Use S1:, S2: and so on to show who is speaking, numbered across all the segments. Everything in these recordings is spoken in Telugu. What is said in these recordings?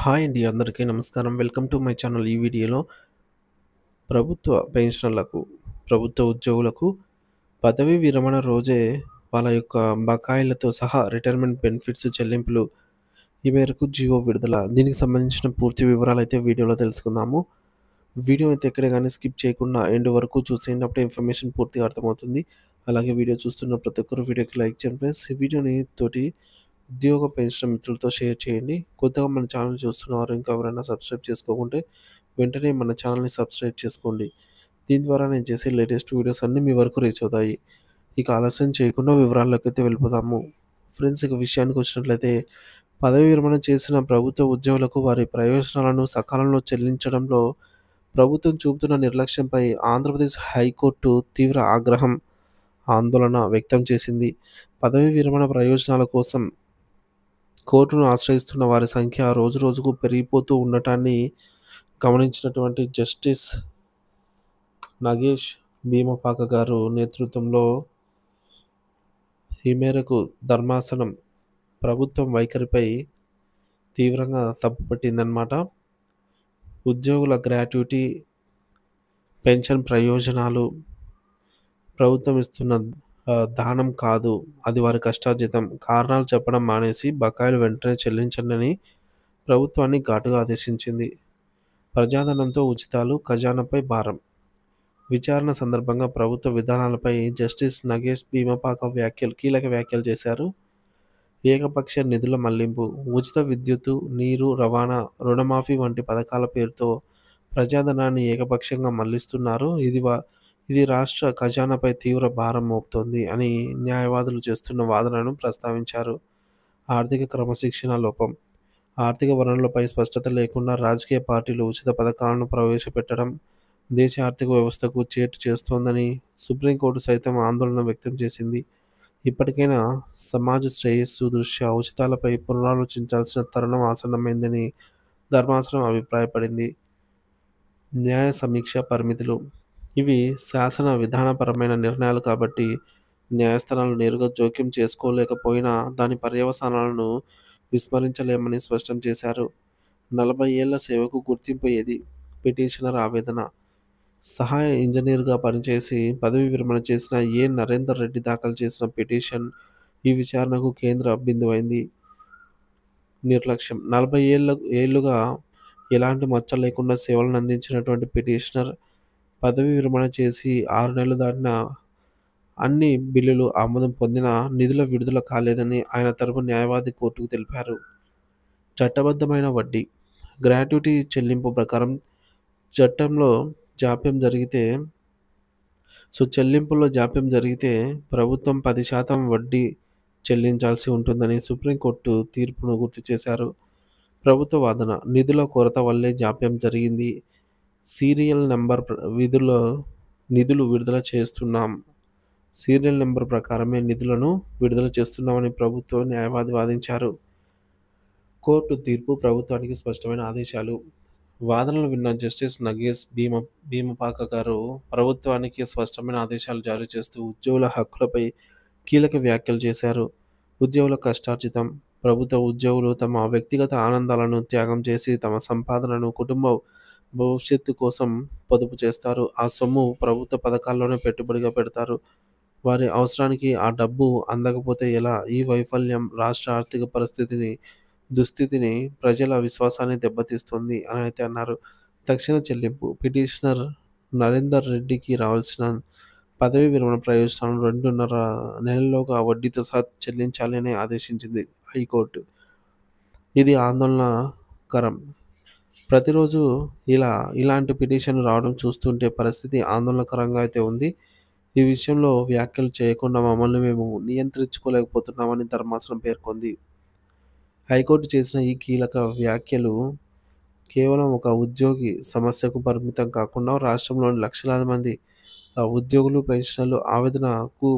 S1: హాయ్ అండి. అందరికీ నమస్కారం. Welcome to my channel. ఈ వీడియోలో ప్రభుత్వ పెన్షనర్లకు, ప్రభుత్వ ఉద్యోగులకు పదవీ విరమణ రోజే వాళ్ళ యొక్క బకాయిలతో సహా రిటైర్మెంట్ బెనిఫిట్స్ చెల్లింపులు ఈ మేరకు జియో విడుదల. దీనికి సంబంధించిన పూర్తి వివరాలైతే వీడియోలో తెలుసుకుందాము. వీడియో అయితే ఎక్కడ గాని స్కిప్ చేయకుండా ఎండ్ వరకు చూసేయండి. అప్పుడే ఇన్ఫర్మేషన్ పూర్తిగా అర్థమవుతుంది. అలాగే వీడియో చూస్తున్న ప్రతి ఒక్కరు వీడియోకి లైక్ చేయండి ఫ్రెండ్స్. ఈ వీడియోని తోటి ఉద్యోగ పెన్షన్ మిత్రులతో షేర్ చేయండి. కొత్తగా మన ఛానల్ చూస్తున్నవారు ఇంకా ఎవరైనా సబ్స్క్రైబ్ చేసుకోకుంటే వెంటనే మన ఛానల్‌ని సబ్స్క్రైబ్ చేసుకోండి. దీని ద్వారా నేను చేసే లేటెస్ట్ వీడియోస్ అన్నీ మీ వరకు రీచ్ అవుతాయి. ఇక ఆలస్యం చేయకుండా వివరాల్లోకైతే వెళ్ళిపోదాము. ఫ్రెండ్స్, ఇక విషయానికి వచ్చినట్లయితే పదవీ విరమణ చేసిన ప్రభుత్వ ఉద్యోగులకు వారి ప్రయోజనాలను సకాలంలో చెల్లించడంలో ప్రభుత్వం చూపుతున్న నిర్లక్ష్యంపై ఆంధ్రప్రదేశ్ హైకోర్టు తీవ్ర ఆగ్రహం, ఆందోళన వ్యక్తం చేసింది. పదవీ విరమణ ప్రయోజనాల కోసం కోర్టును ఆశ్రయిస్తున్న వారి సంఖ్య రోజురోజుకు పెరిగిపోతూ ఉండటాన్ని గమనించినటువంటి జస్టిస్ నగేష్ భీమపాక గారు నేతృత్వంలో ఈ మేరకు ధర్మాసనం ప్రభుత్వం వైఖరిపై తీవ్రంగా తప్పుపట్టిందన్నమాట. ఉద్యోగుల గ్రాట్యుటీ, పెన్షన్ ప్రయోజనాలు ప్రభుత్వం ఇస్తున్న దానం కాదు, అది వారి కష్టార్జితం. కారణాలు చెప్పడం మానేసి బకాయిలు వెంటనే చెల్లించండని ప్రభుత్వాన్ని ఘాటుగా ఆదేశించింది. ప్రజాధనంతో ఉచితాలు, ఖజానాపై భారం. విచారణ సందర్భంగా ప్రభుత్వ విధానాలపై జస్టిస్ నగేష్ భీమపాక కీలక వ్యాఖ్యలు చేశారు. ఏకపక్ష నిధుల మళ్లింపు, ఉచిత విద్యుత్తు, నీరు రవాణా, రుణమాఫీ వంటి పథకాల పేరుతో ప్రజాధనాన్ని ఏకపక్షంగా మళ్లిస్తున్నారు. ఇది రాష్ట్ర ఖజానాపై తీవ్ర భారం మోపుతోంది అని న్యాయవాదులు చేస్తున్న వాదనను ప్రస్తావించారు. ఆర్థిక క్రమశిక్షణ లోపం, ఆర్థిక వనరులపై స్పష్టత లేకుండా రాజకీయ పార్టీలు ఉచిత పథకాలను ప్రవేశపెట్టడం దేశ ఆర్థిక వ్యవస్థకు చేటు చేస్తోందని సుప్రీంకోర్టు సైతం ఆందోళన వ్యక్తం చేసింది. ఇప్పటికైనా సమాజ శ్రేయస్సు దృష్ట్యా ఉచితాలపై పునరాలోచించాల్సిన తరుణం ఆసన్నమైందని ధర్మాసనం అభిప్రాయపడింది. న్యాయ సమీక్ష పరిమితులు, ఇవి శాసన విధానపరమైన నిర్ణయాలు కాబట్టి న్యాయస్థానాలు నేరుగా జోక్యం చేసుకోలేకపోయినా దాని పర్యవసానాలను విస్మరించలేమని స్పష్టం చేశారు. 40 ఏళ్ల సేవకు గుర్తింపు ఏది? పిటిషనర్ ఆవేదన. సహాయ ఇంజనీర్గా పనిచేసి పదవీ విరమణ చేసిన నరేందర్ రెడ్డి దాఖలు చేసిన పిటిషన్ ఈ విచారణకు కేంద్ర బిందువైంది. నిర్లక్ష్యం. 40 ఏళ్లుగా ఎలాంటి మచ్చ లేకుండా సేవలను అందించినటువంటి పిటిషనర్ పదవీ విరమణ చేసి 6 నెలలు దాటినా అన్ని బిల్లులు ఆమోదం పొందినా నిధుల విడుదల కాలేదని ఆయన తరపు న్యాయవాది కోర్టుకు తెలిపారు. చట్టబద్ధమైన వడ్డీ, గ్రాట్యుటీ చెల్లింపు ప్రకారం చట్టంలో జాప్యం జరిగితే చెల్లింపుల్లో జాప్యం జరిగితే ప్రభుత్వం 10% వడ్డీ చెల్లించాల్సి ఉంటుందని సుప్రీంకోర్టు తీర్పును గుర్తు చేశారు. ప్రభుత్వ వాదన, నిధుల కొరత వల్లే జాప్యం జరిగింది. సీరియల్ నంబర్ నిధులు విడుదల చేస్తున్నాం. సీరియల్ నెంబర్ ప్రకారమే నిధులను విడుదల చేస్తున్నామని ప్రభుత్వ న్యాయవాది వాదించారు. కోర్టు తీర్పు ప్రభుత్వానికి స్పష్టమైన ఆదేశాలు. వాదనలు విన్న జస్టిస్ నగేష్ భీమపాక గారు ప్రభుత్వానికి స్పష్టమైన ఆదేశాలు జారీ చేస్తూ ఉద్యోగుల హక్కులపై కీలక వ్యాఖ్యలు చేశారు. ఉద్యోగుల కష్టార్జితం, ప్రభుత్వ ఉద్యోగులు తమ వ్యక్తిగత ఆనందాలను త్యాగం చేసి తమ సంపాదనను కుటుంబ భవిష్యత్తు కోసం పొదుపు చేస్తారు. ఆ సొమ్ము ప్రభుత్వ పథకాల్లోనే పెట్టుబడిగా పెడతారు. వారి అవసరానికి ఆ డబ్బు అందకపోతే ఎలా? ఈ వైఫల్యం రాష్ట్ర ఆర్థిక దుస్థితిని, ప్రజల విశ్వాసాన్ని దెబ్బతీస్తుంది అని అయితే అన్నారు. తక్షణ చెల్లింపు, పిటిషనర్ నరేందర్ రెడ్డికి రావాల్సిన పదవీ విరమణ ప్రయోజనాలను 2.5 నెలల్లోగా వడ్డీతో సహా చెల్లించాలి అని ఆదేశించింది హైకోర్టు. ఇది ఆందోళనకరం. ప్రతిరోజు ఇలాంటి పిటిషన్లు రావడం చూస్తుంటే పరిస్థితి ఆందోళనకరంగా అయితే ఉంది. ఈ విషయంలో వ్యాఖ్యలు చేయకుండా మమ్మల్ని మేము నియంత్రించుకోలేకపోతున్నామని ధర్మాసనం పేర్కొంది. హైకోర్టు చేసిన ఈ కీలక వ్యాఖ్యలు కేవలం ఒక ఉద్యోగి సమస్యకు పరిమితం కాకుండా రాష్ట్రంలోని లక్షలాది మంది ఉద్యోగులు, పెన్షనర్లు ఆవేదనకు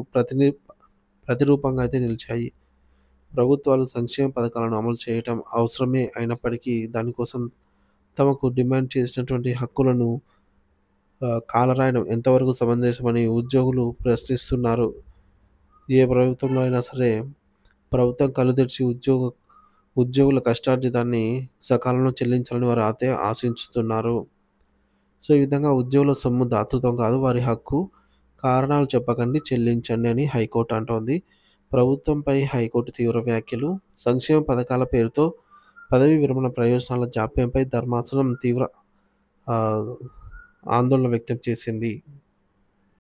S1: ప్రతిరూపంగా అయితే నిలిచాయి. ప్రభుత్వాలు సంక్షేమ పథకాలను అమలు చేయటం అవసరమే అయినప్పటికీ దానికోసం తమకు డిమాండ్ చేసినటువంటి హక్కులను కాలరాయడం ఎంతవరకు సమంజసమని ఉద్యోగులు ప్రశ్నిస్తున్నారు. ఏ ప్రభుత్వంలో అయినా సరే ప్రభుత్వం కళ్ళు తెరిచి ఉద్యోగుల కష్టార్జితాన్ని సకాలంలో చెల్లించాలని వారు ఆశించుతున్నారు. సో, ఈ విధంగా ఉద్యోగుల సొమ్ము దాతృత్వం కాదు, వారి హక్కు. కారణాలు చెప్పకండి, చెల్లించండి అని హైకోర్టు అంటోంది. ప్రభుత్వంపై హైకోర్టు తీవ్ర వ్యాఖ్యలు. సంక్షేమ పథకాల పేరుతో పదవీ విరమణ ప్రయోజనాల జాప్యంపై ధర్మాసనం తీవ్ర ఆందోళన వ్యక్తం చేసింది.